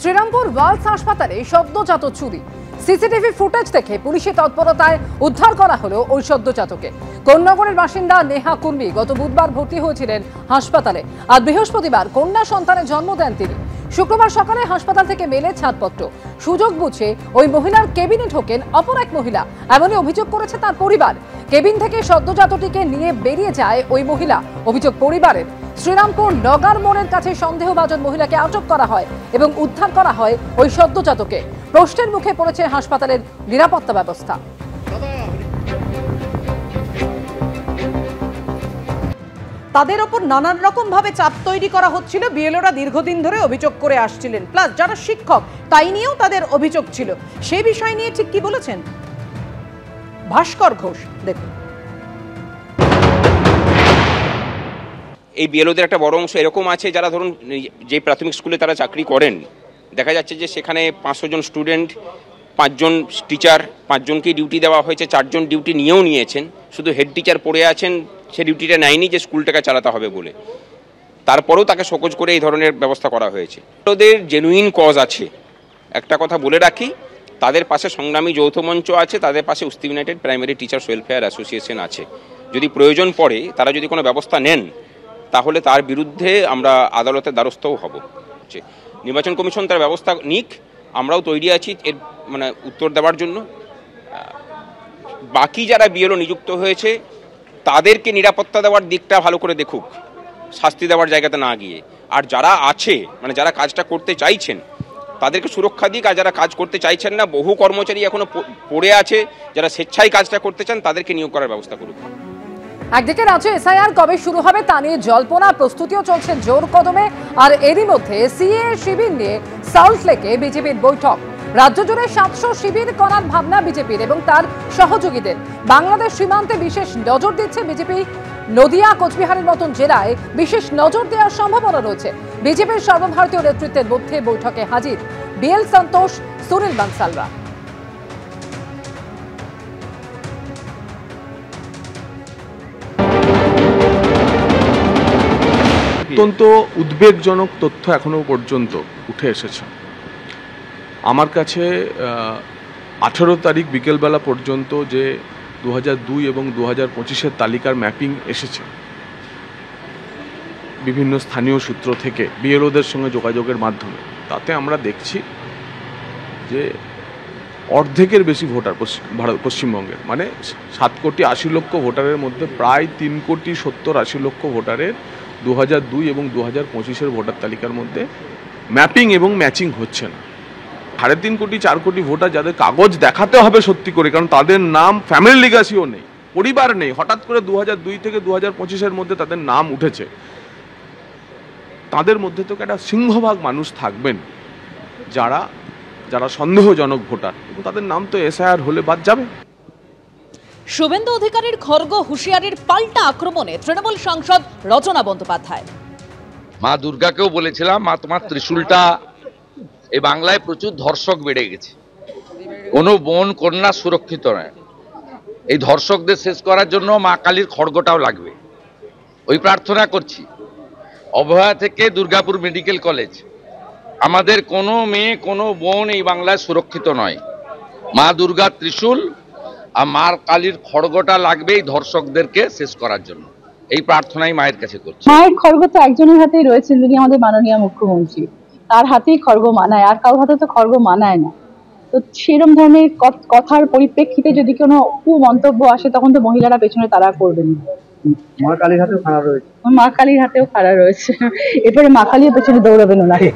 Serampore Waals হাসপাতালে সদ্যজাত চুরি। সিসিটিভি ফুটেজ দেখে পুলিশের তৎপরতায় উদ্ধার করা হলো ওই সদ্যজাতকে। কোন্নগরের বাসিন্দা নেহা কুর্মী গত বুধবার ভর্তি হয়েছিলেন হাসপাতালে। আর বৃহস্পতিবার কন্যা সন্তানের জন্ম দেন তিনি। শুক্রবার সকালে হাসপাতাল থেকে মেলে ছাড়পত্র। সুযোগ বুঝে ওই মহিলার কেবিনে ঢোকেন অপর এক মহিলা, এমনই অভিযোগ করেছে তার পরিবার। কেবিন থেকে সদ্যজাতটিকে নিয়ে বেরিয়ে যায় ওই মহিলা। অভিযোগ পরিবারের। শ্রীরামপুর নগার মোড়ের কাছে সন্দেহভাজন মহিলাকে আটক করা হয় এবং উদ্ধার করা হয় ওই সদ্যজাতকে। প্রশ্নের মুখে পড়েছে হাসপাতালের নিরাপত্তা ব্যবস্থা। তাদের ওপর নানান রকম ভাবে চাপ তৈরি করা হচ্ছিল। বিএলওরা দীর্ঘদিন ধরে অভিযোগ করে আসছিলেন, প্লাস যারা শিক্ষক তাই নিয়েও তাদের অভিযোগ ছিল। সেই বিষয় নিয়ে ঠিক কি বলেছেন ভাস্কর ঘোষ, দেখুন। এই বিএলওদের একটা বড় অংশ এরকম আছে যারা ধরুন যে প্রাথমিক স্কুলে তারা চাকরি করেন, দেখা যাচ্ছে যে সেখানে 500 জন স্টুডেন্ট, 5 জন টিচার, 5 জনকে ডিউটি দেওয়া হয়েছে, 4 জন ডিউটি নিয়েও নিয়েছেন, শুধু হেড টিচার পড়ে আছেন, সে ডিউটিটা নেয়নি যে স্কুলটাকে চালাতে হবে বলে, তারপরেও তাকে শোকজ করে এই ধরনের ব্যবস্থা করা হয়েছে। ওদের জেনুইন কজ আছে। একটা কথা বলে রাখি, তাদের পাশে সংগ্রামী যৌথ মঞ্চ আছে, তাদের পাশে Usti United Primary Teachers Welfare Association আছে। যদি প্রয়োজন পড়ে, তারা যদি কোনো ব্যবস্থা নেন, তাহলে তার বিরুদ্ধে আমরা আদালতের দ্বারস্থও হব। নির্বাচন কমিশন তার ব্যবস্থা নিক, আমরাও তৈরি আছি এর উত্তর দেওয়ার জন্য। বাকি যারা বিএলও নিযুক্ত হয়েছে তাদেরকে নিরাপত্তা দেওয়ার দিকটা ভালো করে দেখুক, শাস্তি দেওয়ার জায়গাতে না গিয়ে। আর যারা আছে যারা কাজটা করতে চাইছেন তাদেরকে সুরক্ষা দিক, আর যারা কাজ করতে চাইছেন না, বহু কর্মচারী এখনো পড়ে আছে, যারা স্বেচ্ছায় কাজটা করতে চান তাদেরকে নিয়োগ করার ব্যবস্থা করুক। একদিকে রাজ্যে এসআইআর কবে শুরু হবে তা নিয়ে জল্পনা, প্রস্তুতিও চলছে জোর কদমে। আর এরই মধ্যে সিএ শিবির নিয়ে সল্টলেকে বিজেপির বৈঠক। রাজ্য জুড়ে 700 শিবির করার ভাবনা বিজেপির এবং তার সহযোগীদের। বাংলাদেশ সীমান্তে বিশেষ নজর দিচ্ছে বিজেপি। নদিয়া, কোচবিহারের মতন জেলায় বিশেষ নজর দেওয়ার সম্ভাবনা রয়েছে। বিজেপির সর্বভারতীয় নেতৃত্বের মধ্যে বৈঠকে হাজির বিএল সন্তোষ, সুনীল বানসালরা। অত্যন্ত উদ্বেগজনক তথ্য এখনো পর্যন্ত উঠে এসেছে আমার কাছে। 18 তারিখ বিকেলবেলা পর্যন্ত যে 2002 এবং 2025-এর তালিকার ম্যাপিং এসেছে বিভিন্ন স্থানীয় সূত্র থেকে বিএলওদের সঙ্গে যোগাযোগের মাধ্যমে, তাতে আমরা দেখছি যে অর্ধেকের বেশি ভোটার পশ্চিমবঙ্গের, 7,80,00,000 ভোটারের মধ্যে প্রায় 3,70,80,00,000 ভোটারের 2002 এবং 2025-এর ভোটার তালিকার মধ্যে ম্যাপিং এবং ম্যাচিং হচ্ছে না। 3.5 কোটি 4 কোটি ভোটার যাদের কাগজ দেখাতে হবে সত্যি করে, কারণ তাদের নাম ফ্যামিলি লিগাসিও নেই, পরিবার নেই, হঠাৎ করে 2002 থেকে 2025-এর মধ্যে তাদের নাম উঠেছে। তাদের মধ্যে তো একটা সিংহভাগ মানুষ থাকবেন যারা সন্দেহজনক ভোটার, এবং তাদের নাম তো এসআইআর হলে বাদ যাবে। শুভেন্দু অধিকারীর খড়গ হুঁশিয়ারির পাল্টা আক্রমণে তৃণমূল সাংসদ রচনা বন্দ্যোপাধ্যায়। মা দুর্গাকেও বলেছিলাম, মা তোমার ত্রিশূলটা, এই বাংলায় প্রচুর ধর্ষক বেড়ে গেছে, কোনো বোন কন্যা সুরক্ষিত নয়। এই ধর্ষকদের শেষ করার জন্য মা কালীর খড়গটাও লাগবে। ওই প্রার্থনা করছি, অভয়া থেকে দুর্গাপুর মেডিকেল কলেজ, আমাদের কোনো মেয়ে কোনো বোন এই বাংলায় সুরক্ষিত নয়। মা দুর্গার ত্রিশূল আর মার কালীর খড়গটা লাগবে এই ধর্ষকদেরকে শেষ করার জন্য। এই প্রার্থনাই মায়ের কাছে করছি। মায়ের খড়গ তো একজনের হাতেই রয়েছে, যিনি আমাদের মাননীয় মুখ্যমন্ত্রী, তার হাতেই খড়গ মানায়, আর কারোর হাতে তো খড়গ মানায় না। তো সেরকম ধরনের কথার পরিপ্রেক্ষিতে যদি কোনো কুমন্তব্য আসে, তখন তো মহিলারা পেছনে তারা করবেন। মা কালীর হাতেও খাড়া রয়েছে, মা কালীর হাতেও খাড়া রয়েছে, এরপরে মা কালীর পেছনে দৌড়াবেন ওনাকে।